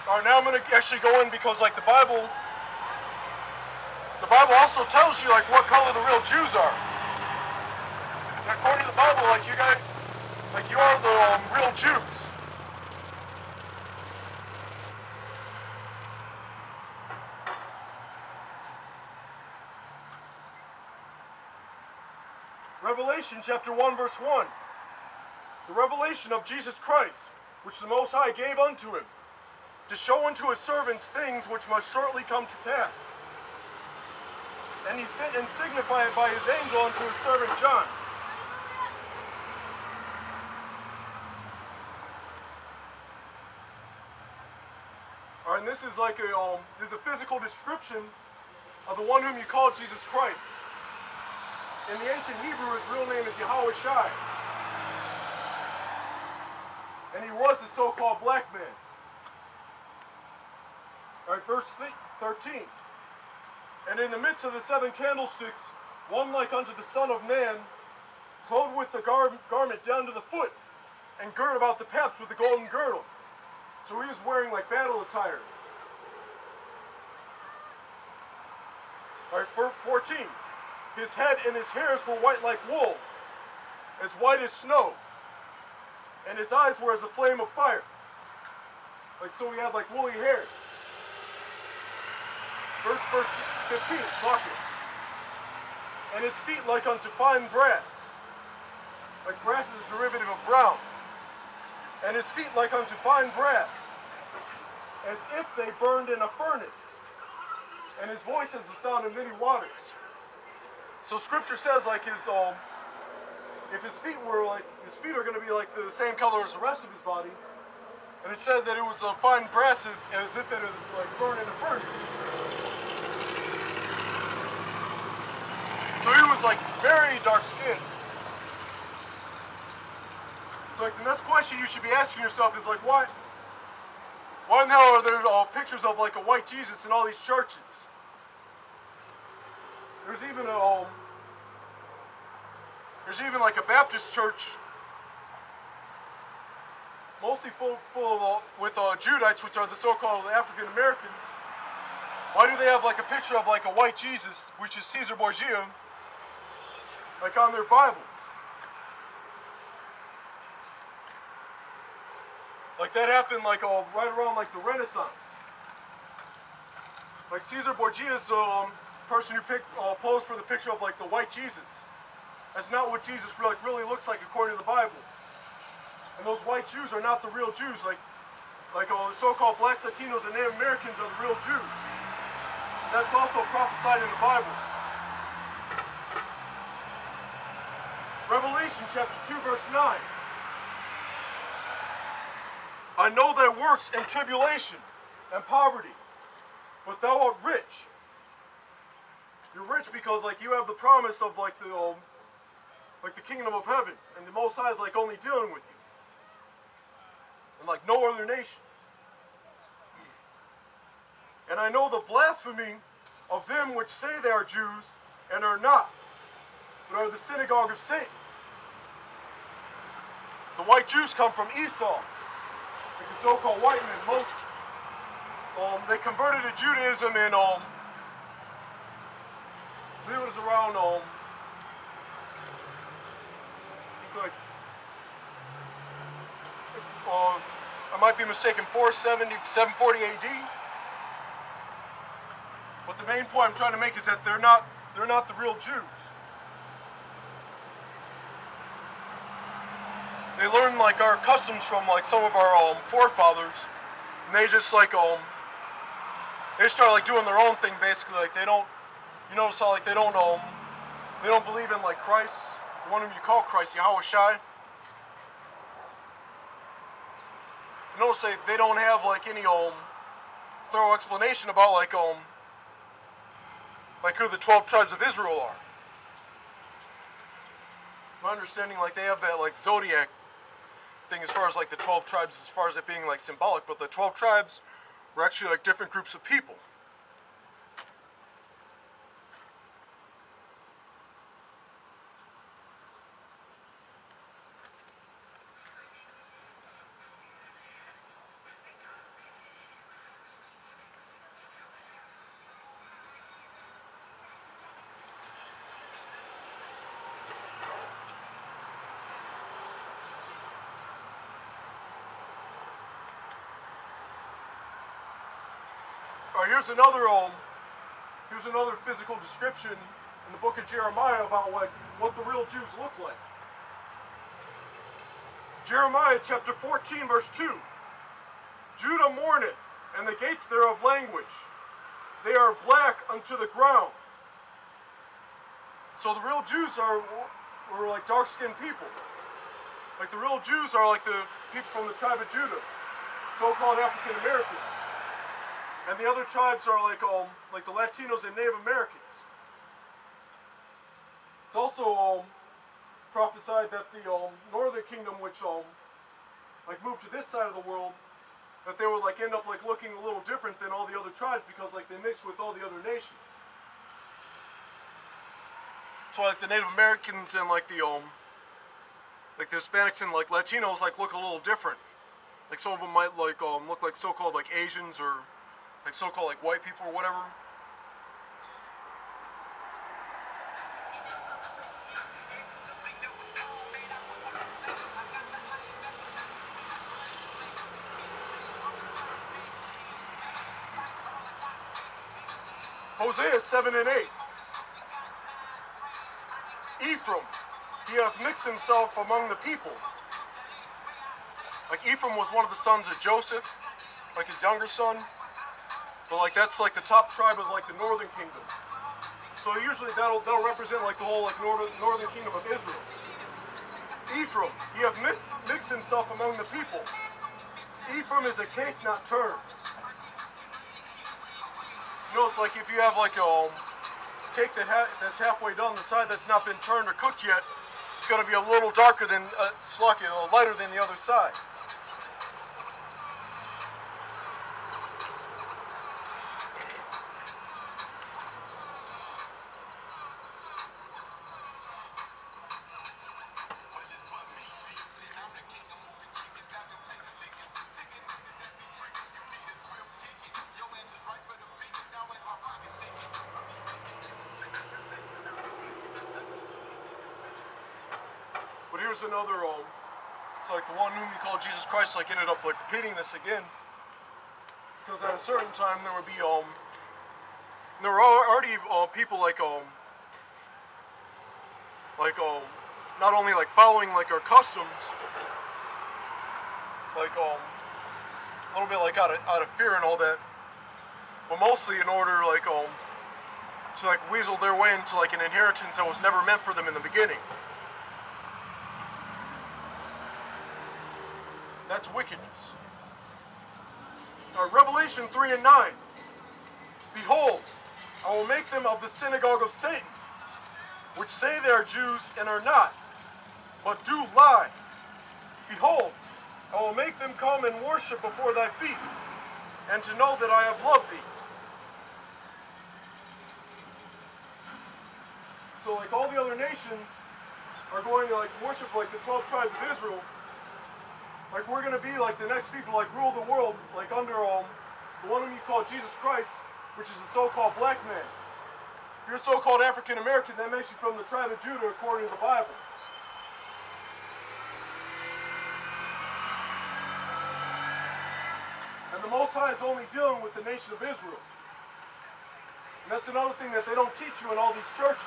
All right, now I'm going to actually go in because like the Bible also tells you like what color the real Jews are. And according to the Bible, like you guys, like you are the real Jews. Revelation chapter 1 verse 1. The revelation of Jesus Christ, which the Most High gave unto him, to show unto his servants things which must shortly come to pass. And he sent and signified by his angel unto his servant John. Alright, and this is like a physical description of the one whom you call Jesus Christ. In the ancient Hebrew, his real name is Yahweh Shai. And he was the so-called black man. Alright, verse 13. And in the midst of the 7 candlesticks, one like unto the Son of Man, clothed with the garment down to the foot, and girt about the paps with the golden girdle. So he was wearing like battle attire. Alright, verse 14. His head and his hairs were white like wool, as white as snow. And his eyes were as a flame of fire. Like, so he had like woolly hair. Verse 15, talking. And his feet like unto fine brass. Like brass is a derivative of brown. And his feet like unto fine brass, as if they burned in a furnace. And his voice is the sound of many waters. So scripture says like his if his feet were like, his feet are going to be like the same color as the rest of his body. And it said that it was a fine brass as if it had like burned in a furnace. So he was like very dark skinned. So like the next question you should be asking yourself is like, why in the hell are there pictures of like a white Jesus in all these churches? There's even like a Baptist church, mostly full of with Judites, which are the so-called African Americans. Why do they have like a picture of like a white Jesus, which is Caesar Borgia, like on their Bibles? Like that happened like right around like the Renaissance. Like Caesar Borgia is the person who posed for the picture of like the white Jesus. That's not what Jesus really looks like according to the Bible. And those white Jews are not the real Jews. Like the so-called blacks, Latinos, and Native Americans are the real Jews. That's also prophesied in the Bible. Revelation chapter 2 verse 9. I know thy works and tribulation and poverty, but thou art rich. You're rich because like you have the promise of like the kingdom of heaven, and the Most High is like only dealing with you, and like no other nation. And I know the blasphemy of them which say they are Jews and are not, but are the synagogue of Satan. The white Jews come from Esau, like the so-called white men. Most they converted to Judaism in I believe it was around I might be mistaken, 470, 740 AD. But the main point I'm trying to make is that they're not the real Jews. They learn like our customs from like some of our forefathers, and they just like they start like doing their own thing basically. Like they don't, you notice how like they don't believe in like Christ, the one whom you call Christ, Yahweh Shai. You notice they don't have like any thorough explanation about like who the 12 tribes of Israel are. My understanding, like they have that like zodiac thing as far as like the 12 tribes, as far as it being like symbolic, but the 12 tribes were actually like different groups of people. here's another physical description in the book of Jeremiah about what the real Jews look like. Jeremiah chapter 14 verse 2. Judah mourneth, and the gates thereof languish. They are black unto the ground. So the real Jews were like dark-skinned people. Like the real Jews are like the people from the tribe of Judah, so-called African Americans. And the other tribes are like the Latinos and Native Americans. It's also prophesied that the northern kingdom, which like moved to this side of the world, that they would like end up like looking a little different than all the other tribes because like they mix with all the other nations. So like the Native Americans and like the Hispanics and like Latinos like look a little different. Like some of them might like look like so-called like Asians or like so-called like white people or whatever. Hosea 7 and 8. Ephraim, he hath mixed himself among the people. Like Ephraim was one of the sons of Joseph, like his younger son. But like that's like the top tribe of like the northern kingdom. So usually that'll represent like the whole like northern kingdom of Israel. Ephraim, he hath mixed himself among the people. Ephraim is a cake not turned. You know, it's like if you have like a cake that's halfway done, the side that's not been turned or cooked yet, it's going to be a little darker than, slightly lighter than the other side. But here's another, it's like the one whom you call Jesus Christ, like ended up like repeating this again. Because at a certain time there would be, there were already people like not only like following like our customs, like a little bit like out of fear and all that, but mostly in order like to like weasel their way into like an inheritance that was never meant for them in the beginning. That's wickedness. Revelation 3 and 9. Behold, I will make them of the synagogue of Satan, which say they are Jews and are not, but do lie. Behold, I will make them come and worship before thy feet, and to know that I have loved thee. So like all the other nations are going to like worship like the 12 tribes of Israel. Like we're going to be like the next people like rule the world like under the one whom you call Jesus Christ, which is a so-called black man. If you're a so-called African American, that makes you from the tribe of Judah according to the Bible. And the Most High is only dealing with the nation of Israel. And that's another thing that they don't teach you in all these churches.